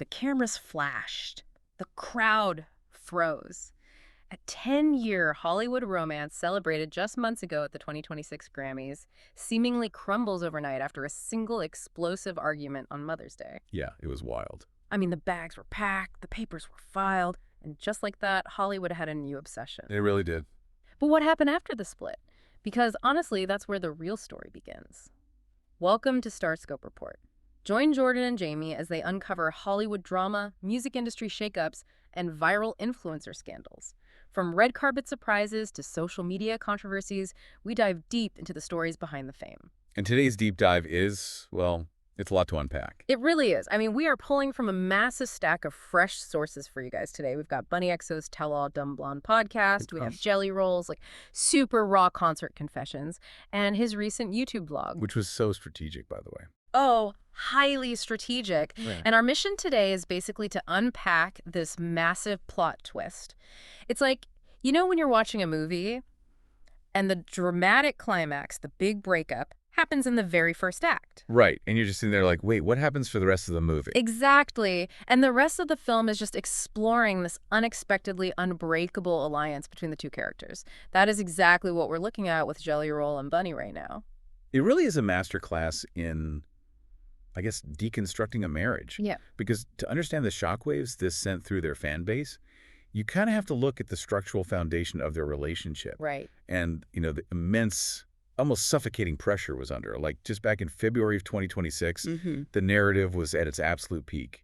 The cameras flashed. The crowd froze. A 10-year Hollywood romance celebrated just months ago at the 2026 Grammys seemingly crumbles overnight after a single explosive argument on Mother's Day. Yeah, it was wild. I mean, the bags were packed, the papers were filed, and just like that, Hollywood had a new obsession. It really did. But what happened after the split? Because honestly, that's where the real story begins. Welcome to Starscope Report. Join Jordan and Jamie as they uncover Hollywood drama, music industry shakeups, and viral influencer scandals. From red carpet surprises to social media controversies, we dive deep into the stories behind the fame. And today's deep dive is, well, it's a lot to unpack. It really is. I mean, we are pulling from a massive stack of fresh sources for you guys today. We've got Bunnie Xo's Tell All Dumb Blonde podcast. We have Jelly Roll's, super raw concert confessions, and his recent YouTube vlog. Which was so strategic, by the way. Oh, highly strategic. Yeah. And our mission today is basically to unpack this massive plot twist. It's like, you know when you're watching a movie and the dramatic climax, the big breakup, happens in the very first act. Right. And you're just sitting there like, wait, what happens for the rest of the movie? Exactly. And the rest of the film is just exploring this unexpectedly unbreakable alliance between the two characters. That is exactly what we're looking at with Jelly Roll and Bunnie right now. It really is a masterclass in, I guess, deconstructing a marriage. Yeah. Because to understand the shockwaves this sent through their fan base, you kind of have to look at the structural foundation of their relationship. Right. And, the immense, almost suffocating pressure was under. Like, just back in February of 2026, the narrative was at its absolute peak.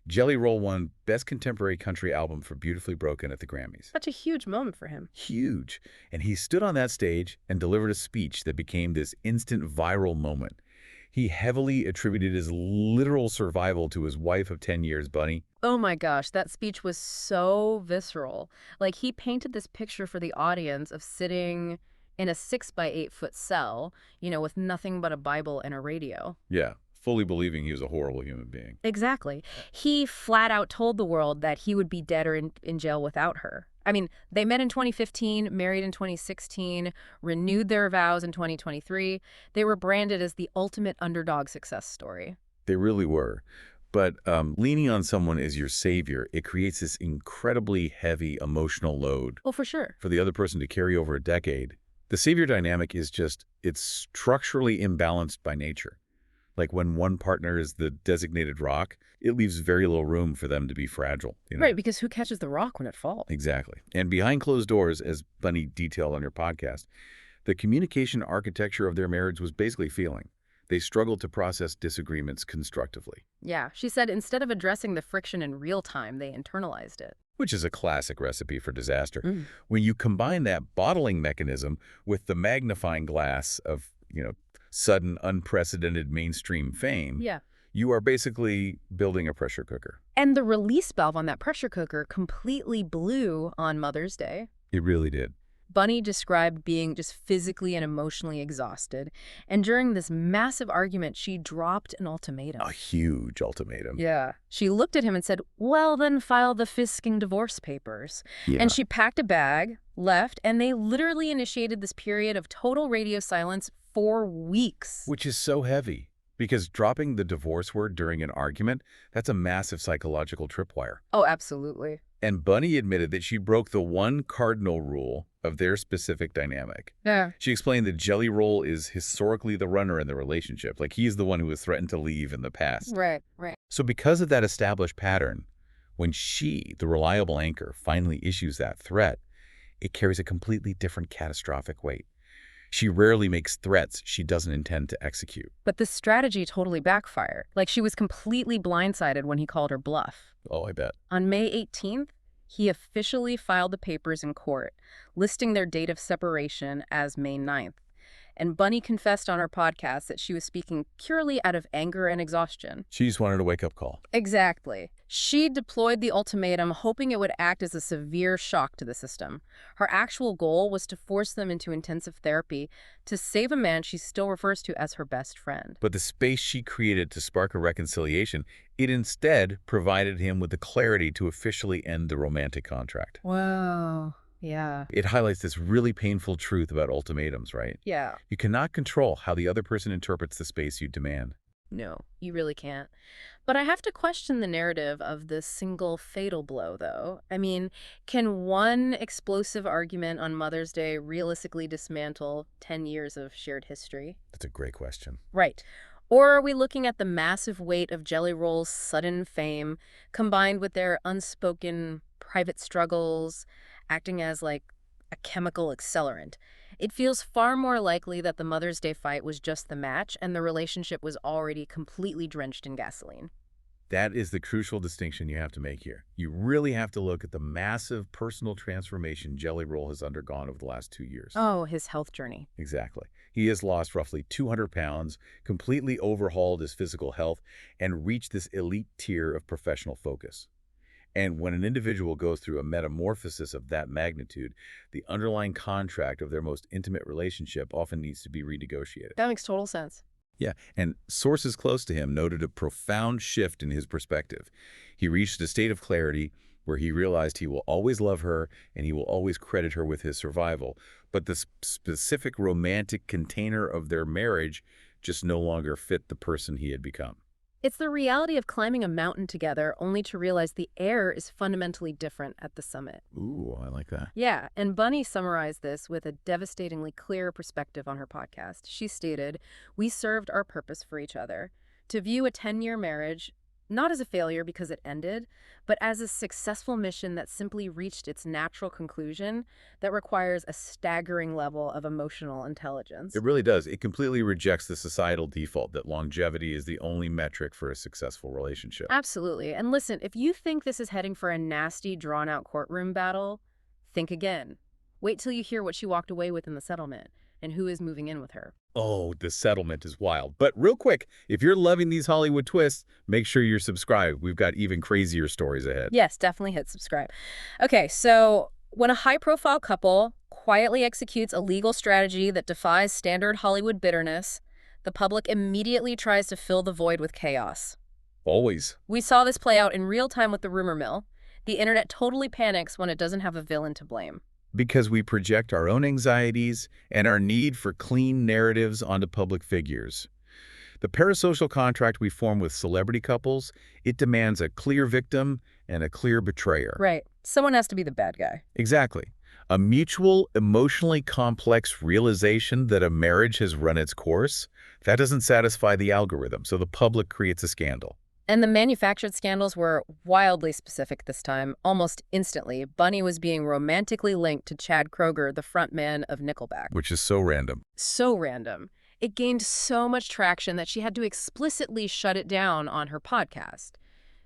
Jelly Roll won Best Contemporary Country Album for Beautifully Broken at the Grammys. Such a huge moment for him. Huge. And he stood on that stage and delivered a speech that became this instant viral moment. He heavily attributed his literal survival to his wife of 10 years, Bunnie. Oh my gosh, that speech was so visceral. Like, he painted this picture for the audience of sitting in a 6-by-8-foot cell, with nothing but a Bible and a radio. Yeah, fully believing he was a horrible human being. Exactly. He flat out told the world that he would be dead or in jail without her. I mean, they met in 2015, married in 2016, renewed their vows in 2023. They were branded as the ultimate underdog success story. They really were. But leaning on someone as your savior, it creates this incredibly heavy emotional load. Oh, for sure. For the other person to carry over a decade. The savior dynamic is it's structurally imbalanced by nature. Like when one partner is the designated rock, it leaves very little room for them to be fragile. Right, because who catches the rock when it falls? Exactly. And behind closed doors, as Bunnie detailed on your podcast, the communication architecture of their marriage was basically failing. They struggled to process disagreements constructively. Yeah, she said instead of addressing the friction in real time, they internalized it. Which is a classic recipe for disaster. When you combine that bottling mechanism with the magnifying glass of, sudden, unprecedented mainstream fame, you are basically building a pressure cooker. And the release valve on that pressure cooker completely blew on Mother's Day. It really did. Bunnie described being just physically and emotionally exhausted. And during this massive argument, she dropped an ultimatum. A huge ultimatum. Yeah. She looked at him and said, well, then file the fisking divorce papers. Yeah. And she packed a bag, left, and they literally initiated this period of total radio silence for weeks. Which is so heavy. Because dropping the divorce word during an argument, that's a massive psychological tripwire. Oh, absolutely. And Bunnie admitted that she broke the one cardinal rule of their specific dynamic. Yeah. She explained that Jelly Roll is historically the runner in the relationship. Like, he's the one who was threatened to leave in the past. Right. So because of that established pattern, when she, the reliable anchor, finally issues that threat, it carries a completely different catastrophic weight. She rarely makes threats she doesn't intend to execute. But the strategy totally backfired. Like, she was completely blindsided when he called her bluff. Oh, I bet. On May 18th, he officially filed the papers in court, listing their date of separation as May 9th. And Bunnie confessed on her podcast that she was speaking purely out of anger and exhaustion. She just wanted a wake-up call. Exactly. She deployed the ultimatum, hoping it would act as a severe shock to the system. Her actual goal was to force them into intensive therapy to save a man she still refers to as her best friend. But the space she created to spark a reconciliation, it instead provided him with the clarity to officially end the romantic contract. Wow. Yeah. It highlights this really painful truth about ultimatums, right? Yeah. You cannot control how the other person interprets the space you demand. No, you really can't. But I have to question the narrative of this single fatal blow, though. I mean, can one explosive argument on Mother's Day realistically dismantle 10 years of shared history? That's a great question. Right. Or are we looking at the massive weight of Jelly Roll's sudden fame, combined with their unspoken private struggles, acting as like a chemical accelerant? It feels far more likely that the Mother's Day fight was just the match and the relationship was already completely drenched in gasoline. That is the crucial distinction you have to make here. You really have to look at the massive personal transformation Jelly Roll has undergone over the last 2 years. Oh, his health journey. Exactly. He has lost roughly 200 pounds, completely overhauled his physical health, and reached this elite tier of professional focus. And when an individual goes through a metamorphosis of that magnitude, the underlying contract of their most intimate relationship often needs to be renegotiated. That makes total sense. Yeah, and sources close to him noted a profound shift in his perspective. He reached a state of clarity where he realized he will always love her and he will always credit her with his survival, but the specific romantic container of their marriage just no longer fit the person he had become. It's the reality of climbing a mountain together only to realize the air is fundamentally different at the summit. Ooh, I like that. Yeah, and Bunnie summarized this with a devastatingly clear perspective on her podcast. She stated, "We served our purpose for each other. To view a 10-year marriage, not as a failure because it ended, but as a successful mission that simply reached its natural conclusion that requires a staggering level of emotional intelligence." It really does. It completely rejects the societal default that longevity is the only metric for a successful relationship. Absolutely. And listen, if you think this is heading for a nasty, drawn-out courtroom battle, think again. Wait till you hear what she walked away with in the settlement and who is moving in with her. Oh, the settlement is wild. But real quick, if you're loving these Hollywood twists, make sure you're subscribed. We've got even crazier stories ahead. Yes, definitely hit subscribe. Okay, so when a high-profile couple quietly executes a legal strategy that defies standard Hollywood bitterness, the public immediately tries to fill the void with chaos. Always. We saw this play out in real time with the rumor mill. The internet totally panics when it doesn't have a villain to blame. Because we project our own anxieties and our need for clean narratives onto public figures. The parasocial contract we form with celebrity couples, it demands a clear victim and a clear betrayer. Right. Someone has to be the bad guy. Exactly. A mutual, emotionally complex realization that a marriage has run its course, that doesn't satisfy the algorithm, so the public creates a scandal. And the manufactured scandals were wildly specific this time. Almost instantly, Bunnie was being romantically linked to Chad Kroeger, the frontman of Nickelback. Which is so random. So random. It gained so much traction that she had to explicitly shut it down on her podcast.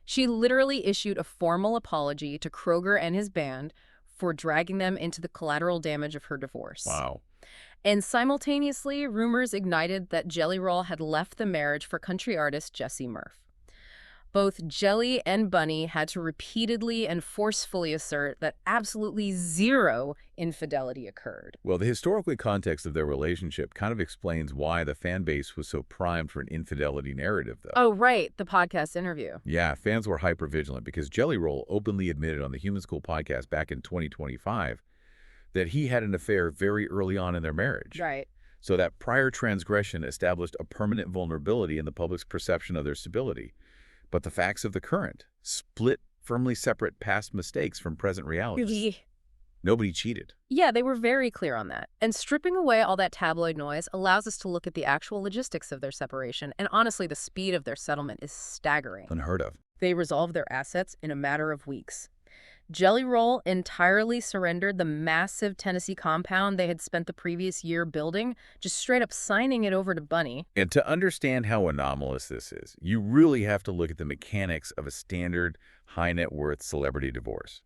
She literally issued a formal apology to Kroeger and his band for dragging them into the collateral damage of her divorce. Wow. And simultaneously, rumors ignited that Jelly Roll had left the marriage for country artist Jesse Murph. Both Jelly and Bunnie had to repeatedly and forcefully assert that absolutely zero infidelity occurred. Well, the historical context of their relationship kind of explains why the fan base was so primed for an infidelity narrative, though. Oh, right, the podcast interview. Yeah, fans were hypervigilant because Jelly Roll openly admitted on the Human School podcast back in 2025 that he had an affair very early on in their marriage. Right. So that prior transgression established a permanent vulnerability in the public's perception of their stability. But the facts of the current split firmly separate past mistakes from present realities. Really? Nobody cheated. Yeah, they were very clear on that. And stripping away all that tabloid noise allows us to look at the actual logistics of their separation. And honestly, the speed of their settlement is staggering. Unheard of. They resolved their assets in a matter of weeks. Jelly Roll entirely surrendered the massive Tennessee compound they had spent the previous year building, just straight up signing it over to Bunnie. And to understand how anomalous this is, you really have to look at the mechanics of a standard high net worth celebrity divorce.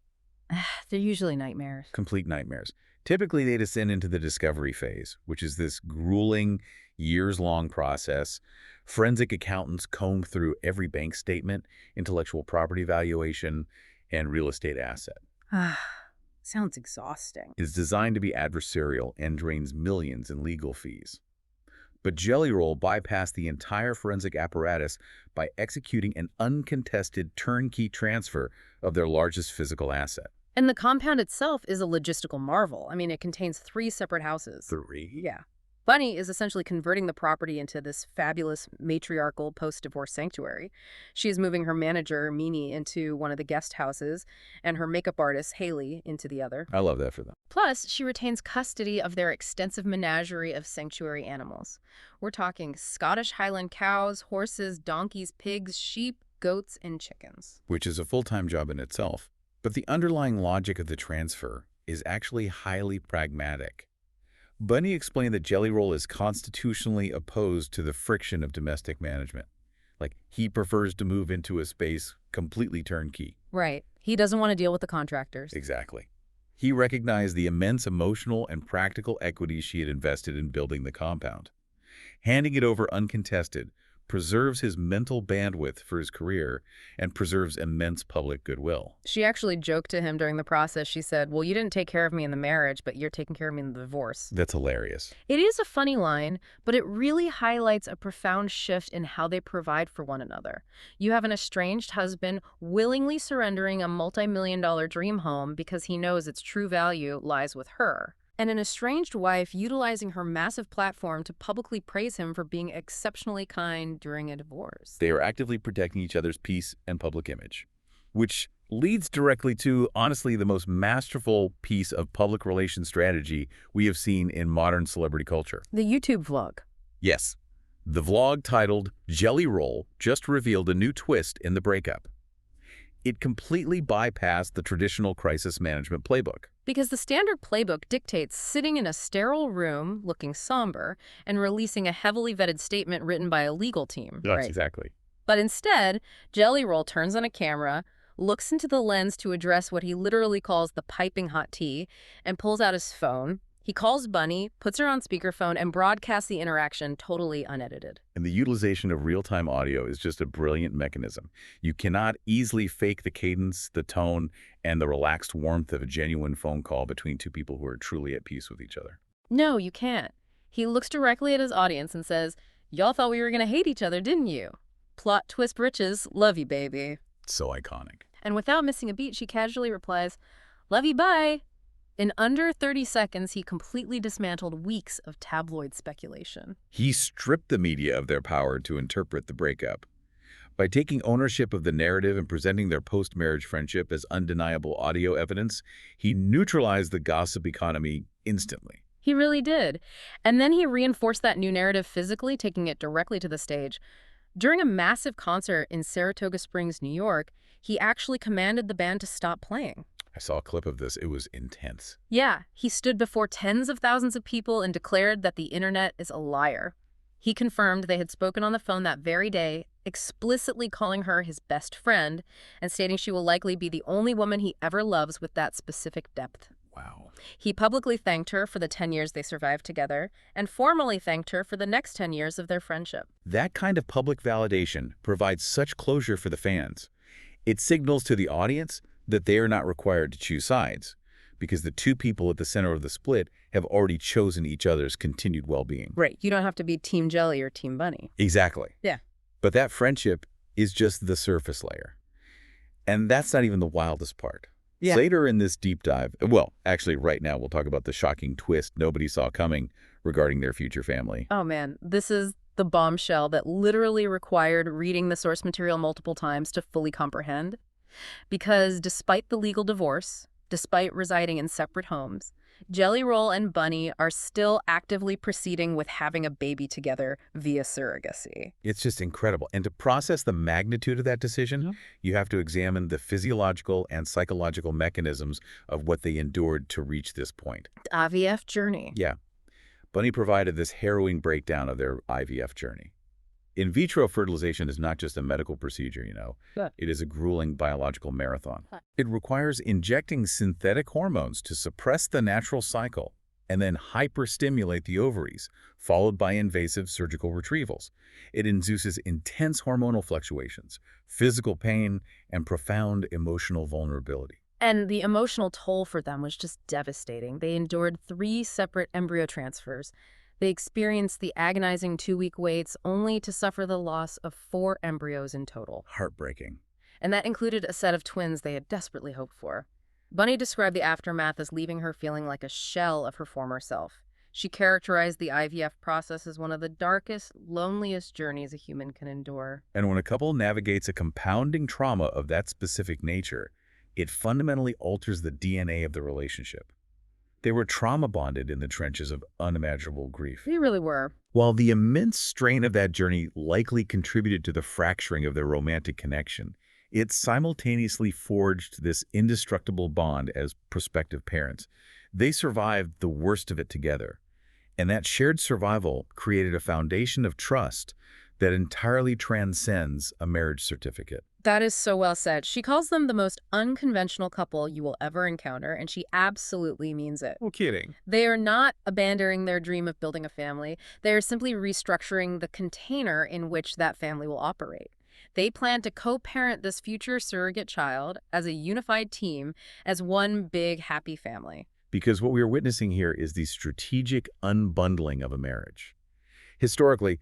They're usually nightmares. Complete nightmares. Typically, they descend into the discovery phase, which is this grueling, years-long process. Forensic accountants comb through every bank statement, intellectual property valuation, and real estate asset. Sounds exhausting. It's designed to be adversarial and drains millions in legal fees. But Jelly Roll bypassed the entire forensic apparatus by executing an uncontested turnkey transfer of their largest physical asset. And the compound itself is a logistical marvel. I mean, it contains 3 separate houses. 3? Yeah. Bunnie is essentially converting the property into this fabulous matriarchal post-divorce sanctuary. She is moving her manager, Mimi, into one of the guest houses, and her makeup artist, Haley, into the other. I love that for them. Plus, she retains custody of their extensive menagerie of sanctuary animals. We're talking Scottish Highland cows, horses, donkeys, pigs, sheep, goats, and chickens. Which is a full-time job in itself. But the underlying logic of the transfer is actually highly pragmatic. Bunnie explained that Jelly Roll is constitutionally opposed to the friction of domestic management. Like, he prefers to move into a space completely turnkey. Right. He doesn't want to deal with the contractors. Exactly. He recognized the immense emotional and practical equity she had invested in building the compound. Handing it over uncontested preserves his mental bandwidth for his career and preserves immense public goodwill. She actually joked to him during the process. She said, well, you didn't take care of me in the marriage, but you're taking care of me in the divorce. That's hilarious. It is a funny line, but it really highlights a profound shift in how they provide for one another. You have an estranged husband willingly surrendering a multi-million-dollar dream home because he knows its true value lies with her, and an estranged wife utilizing her massive platform to publicly praise him for being exceptionally kind during a divorce. They are actively protecting each other's peace and public image, which leads directly to, honestly, the most masterful piece of public relations strategy we have seen in modern celebrity culture. The YouTube vlog. Yes. The vlog titled Jelly Roll just revealed a new twist in the breakup. It completely bypassed the traditional crisis management playbook. Because the standard playbook dictates sitting in a sterile room, looking somber, and releasing a heavily vetted statement written by a legal team. Yes, exactly. But instead, Jelly Roll turns on a camera, looks into the lens to address what he literally calls the piping hot tea, and pulls out his phone. He calls Bunnie, puts her on speakerphone, and broadcasts the interaction totally unedited. And the utilization of real-time audio is just a brilliant mechanism. You cannot easily fake the cadence, the tone, and the relaxed warmth of a genuine phone call between two people who are truly at peace with each other. No, you can't. He looks directly at his audience and says, y'all thought we were going to hate each other, didn't you? Plot twist riches, love you, baby. So iconic. And without missing a beat, she casually replies, love you, bye. In under 30 seconds, he completely dismantled weeks of tabloid speculation. He stripped the media of their power to interpret the breakup. By taking ownership of the narrative and presenting their post-marriage friendship as undeniable audio evidence, he neutralized the gossip economy instantly. He really did. And then he reinforced that new narrative physically, taking it directly to the stage. During a massive concert in Saratoga Springs, New York, he actually commanded the band to stop playing. I saw a clip of this. It was intense. Yeah, he stood before tens of thousands of people and declared that the internet is a liar. He confirmed they had spoken on the phone that very day, explicitly calling her his best friend and stating she will likely be the only woman he ever loves with that specific depth. Wow. He publicly thanked her for the 10 years they survived together and formally thanked her for the next 10 years of their friendship. That kind of public validation provides such closure for the fans. It signals to the audience that they are not required to choose sides, because the two people at the center of the split have already chosen each other's continued well-being. Right. You don't have to be Team Jelly or Team Bunnie. Exactly. Yeah. But that friendship is just the surface layer. And that's not even the wildest part. Yeah. Later in this deep dive, well, actually right now we'll talk about the shocking twist nobody saw coming regarding their future family. Oh man, this is the bombshell that literally required reading the source material multiple times to fully comprehend. Because despite the legal divorce, despite residing in separate homes, Jelly Roll and Bunnie are still actively proceeding with having a baby together via surrogacy. It's just incredible. And to process the magnitude of that decision, you have to examine the physiological and psychological mechanisms of what they endured to reach this point. The IVF journey. Yeah. Bunnie provided this harrowing breakdown of their IVF journey. In vitro fertilization is not just a medical procedure, you know. Yeah. It is a grueling biological marathon. It requires injecting synthetic hormones to suppress the natural cycle and then hyperstimulate the ovaries, followed by invasive surgical retrievals. It induces intense hormonal fluctuations, physical pain, and profound emotional vulnerability. And the emotional toll for them was just devastating. They endured 3 separate embryo transfers. They experienced the agonizing 2-week waits only to suffer the loss of 4 embryos in total. Heartbreaking. And that included a set of twins they had desperately hoped for. Bunnie described the aftermath as leaving her feeling like a shell of her former self. She characterized the IVF process as one of the darkest, loneliest journeys a human can endure. And when a couple navigates a compounding trauma of that specific nature, it fundamentally alters the DNA of the relationship. They were trauma bonded in the trenches of unimaginable grief. They really were. While the immense strain of that journey likely contributed to the fracturing of their romantic connection, it simultaneously forged this indestructible bond as prospective parents. They survived the worst of it together, and that shared survival created a foundation of trust that entirely transcends a marriage certificate. That is so well said. She calls them the most unconventional couple you will ever encounter, and she absolutely means it. No kidding. They are not abandoning their dream of building a family. They are simply restructuring the container in which that family will operate. They plan to co-parent this future surrogate child as a unified team, as one big, happy family. Because what we are witnessing here is the strategic unbundling of a marriage. Historically,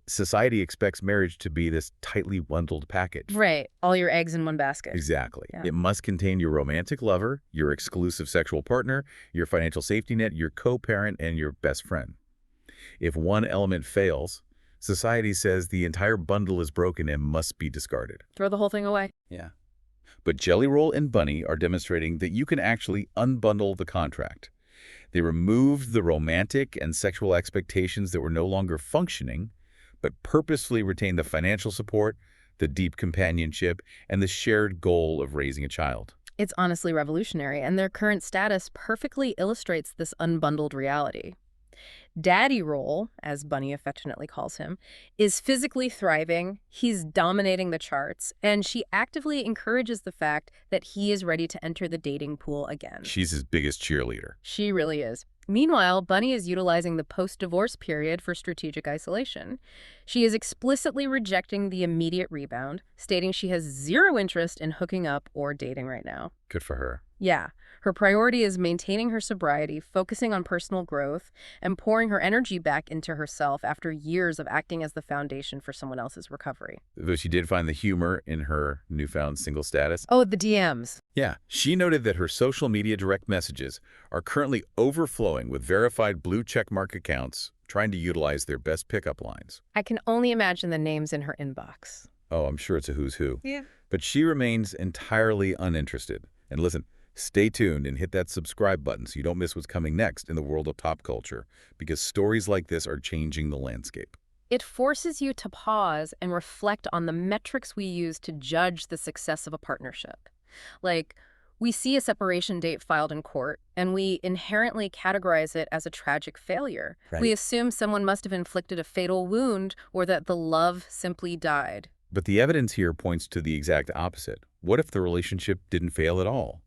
society expects marriage to be this tightly bundled package. Right. All your eggs in one basket. Exactly. Yeah. It must contain your romantic lover, your exclusive sexual partner, your financial safety net, your co-parent, and your best friend. If one element fails, society says the entire bundle is broken and must be discarded. Throw the whole thing away. Yeah. But Jelly Roll and Bunnie are demonstrating that you can actually unbundle the contract. They removed the romantic and sexual expectations that were no longer functioning, but purposefully retained the financial support, the deep companionship, and the shared goal of raising a child. It's honestly revolutionary, and their current status perfectly illustrates this unbundled reality. Daddy Roll, as Bunnie affectionately calls him, is physically thriving, he's dominating the charts, and she actively encourages the fact that he is ready to enter the dating pool again. She's his biggest cheerleader. She really is. Meanwhile, Bunnie is utilizing the post-divorce period for strategic isolation. She is explicitly rejecting the immediate rebound, stating she has zero interest in hooking up or dating right now. Good for her. Yeah, her priority is maintaining her sobriety, focusing on personal growth, and pouring her energy back into herself after years of acting as the foundation for someone else's recovery. Though she did find the humor in her newfound single status. Oh, the DMs. Yeah, she noted that her social media direct messages are currently overflowing with verified blue checkmark accounts trying to utilize their best pickup lines. I can only imagine the names in her inbox. Oh, I'm sure it's a who's who. Yeah. But she remains entirely uninterested. And listen, stay tuned and hit that subscribe button so you don't miss what's coming next in the world of pop culture, because stories like this are changing the landscape. It forces you to pause and reflect on the metrics we use to judge the success of a partnership. Like, we see a separation date filed in court, and we inherently categorize it as a tragic failure. Right. We assume someone must have inflicted a fatal wound or that the love simply died. But the evidence here points to the exact opposite. What if the relationship didn't fail at all?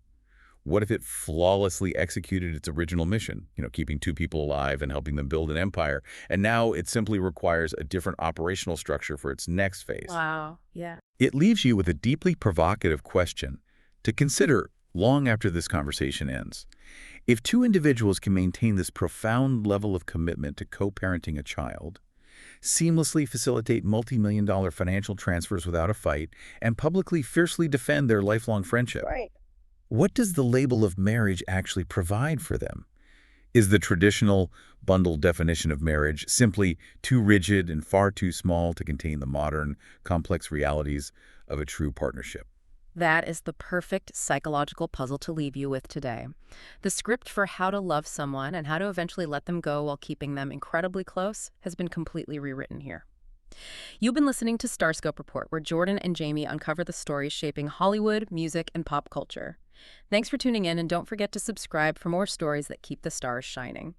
What if it flawlessly executed its original mission, keeping two people alive and helping them build an empire, and now it simply requires a different operational structure for its next phase? Wow, yeah. It leaves you with a deeply provocative question to consider long after this conversation ends. If two individuals can maintain this profound level of commitment to co-parenting a child, seamlessly facilitate multi-million-dollar financial transfers without a fight, and publicly fiercely defend their lifelong friendship, Right. what does the label of marriage actually provide for them? Is the traditional bundled definition of marriage simply too rigid and far too small to contain the modern, complex realities of a true partnership? That is the perfect psychological puzzle to leave you with today. The script for how to love someone and how to eventually let them go while keeping them incredibly close has been completely rewritten here. You've been listening to Starscope Report, where Jordan and Jamie uncover the stories shaping Hollywood, music, and pop culture. Thanks for tuning in, and don't forget to subscribe for more stories that keep the stars shining.